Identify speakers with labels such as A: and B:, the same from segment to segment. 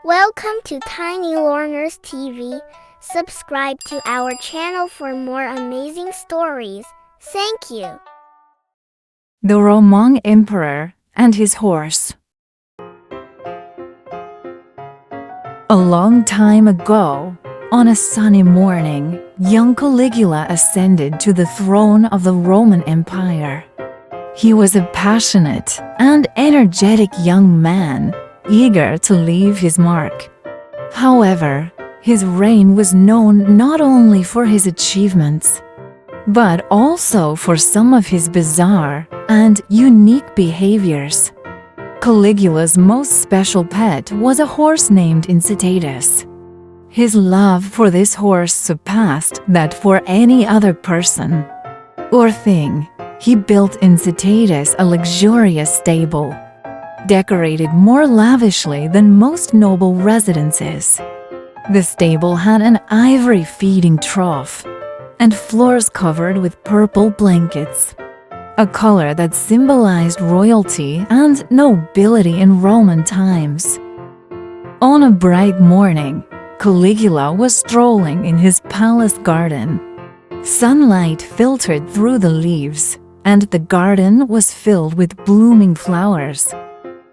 A: Welcome to Tiny Learners TV. Subscribe to our channel for more amazing stories. Thank you.
B: The Roman Emperor and his horse. A long time ago, on a sunny morning, young Caligula ascended to the throne of the Roman Empire. He was a passionate and energetic young man, eager to leave his mark. However, his reign was known not only for his achievements, but also for some of his bizarre and unique behaviors. Caligula's most special pet was a horse named Incitatus. His love for this horse surpassed that for any other person or thing. He built Incitatus a luxurious stable, decorated more lavishly than most noble residences. The stable had an ivory feeding trough and floors covered with purple blankets, a color that symbolized royalty and nobility in Roman times. On a bright morning, Caligula was strolling in his palace garden. Sunlight filtered through the leaves, and the garden was filled with blooming flowers.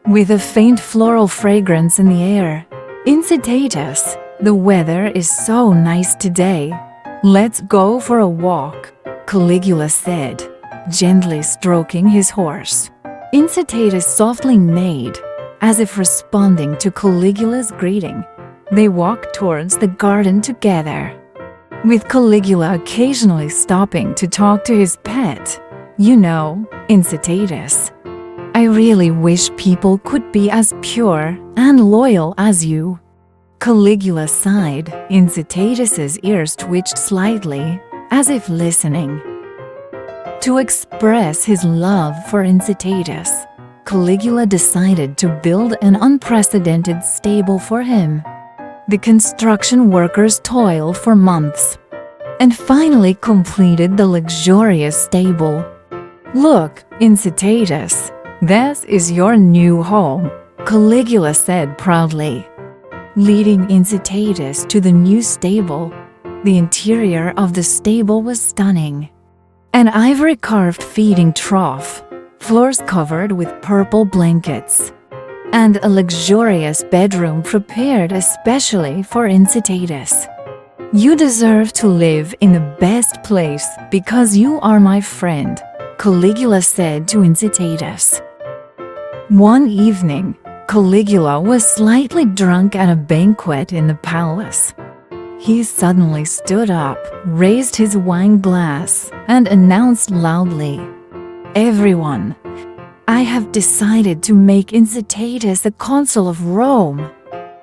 B: With a faint floral fragrance in the air, Incitatus, "The weather is so nice today. Let's go for a walk," Caligula said, gently stroking his horse. Incitatus softly neighed, as if responding to Caligula's greeting. They walked towards the garden together, with Caligula occasionally stopping to talk to his pet. "You know, Incitatus, I really wish people could be as pure and loyal as you." Caligula sighed. Incitatus's ears twitched slightly, as if listening. To express his love for Incitatus, Caligula decided to build an unprecedented stable for him. The construction workers toiled for months and finally completed the luxurious stable. "Look, Incitatus, this is your new home," Caligula said proudly. Leading Incitatus to the new stable, the interior of the stable was stunning. An ivory-carved feeding trough, floors covered with purple blankets, and a luxurious bedroom prepared especially for Incitatus. "You deserve to live in the best place because you are my friend," Caligula said to Incitatus. One evening, Caligula was slightly drunk at a banquet in the palace. He suddenly stood up, raised his wine glass, and announced loudly, "Everyone, I have decided to make Incitatus the consul of Rome."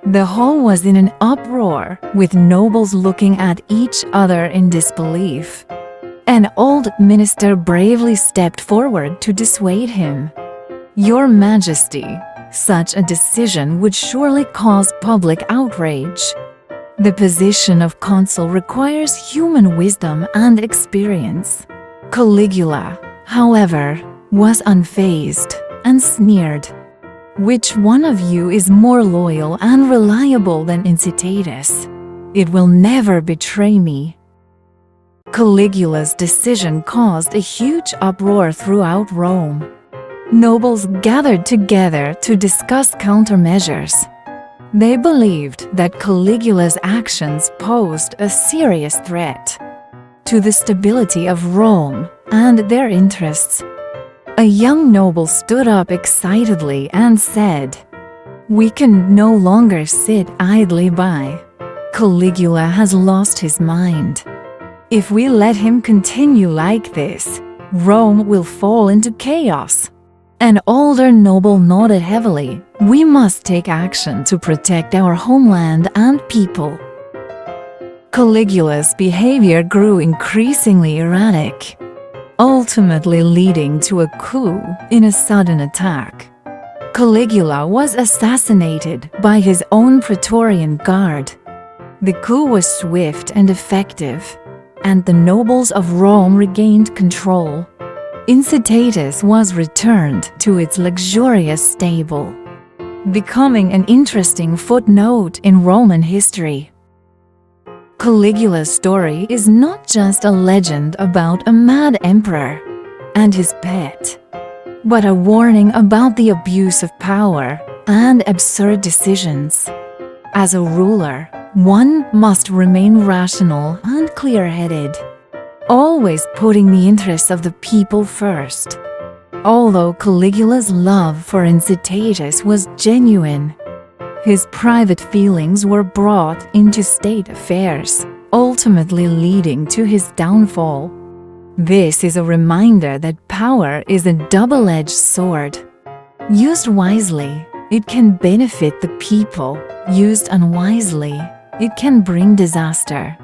B: The hall was in an uproar, with nobles looking at each other in disbelief. An old minister bravely stepped forward to dissuade him. "Your Majesty, such a decision would surely cause public outrage. The position of consul requires human wisdom and experience." Caligula, however, was unfazed and sneered. "Which one of you is more loyal and reliable than Incitatus? It will never betray me." Caligula's decision caused a huge uproar throughout Rome. Nobles gathered together to discuss countermeasures. They believed that Caligula's actions posed a serious threat to the stability of Rome and their interests. A young noble stood up excitedly and said, "We can no longer sit idly by. Caligula has lost his mind. If we let him continue like this, Rome will fall into chaos." An older noble nodded heavily. "We must take action to protect our homeland and people." Caligula's behavior grew increasingly erratic, ultimately leading to a coup in a sudden attack. Caligula was assassinated by his own Praetorian Guard. The coup was swift and effective, and the nobles of Rome regained control. Incitatus was returned to its luxurious stable. becoming an interesting footnote in Roman history. Caligula's story is not just a legend about a mad emperor and his pet, but a warning about the abuse of power and absurd decisions. As a ruler, one must remain rational and clear-headed, always putting the interests of the people first. Although Caligula's love for Incitatus was genuine, his private feelings were brought into state affairs, ultimately leading to his downfall. This is a reminder that power is a double-edged sword. Used wisely, it can benefit the people. Used unwisely, it can bring disaster.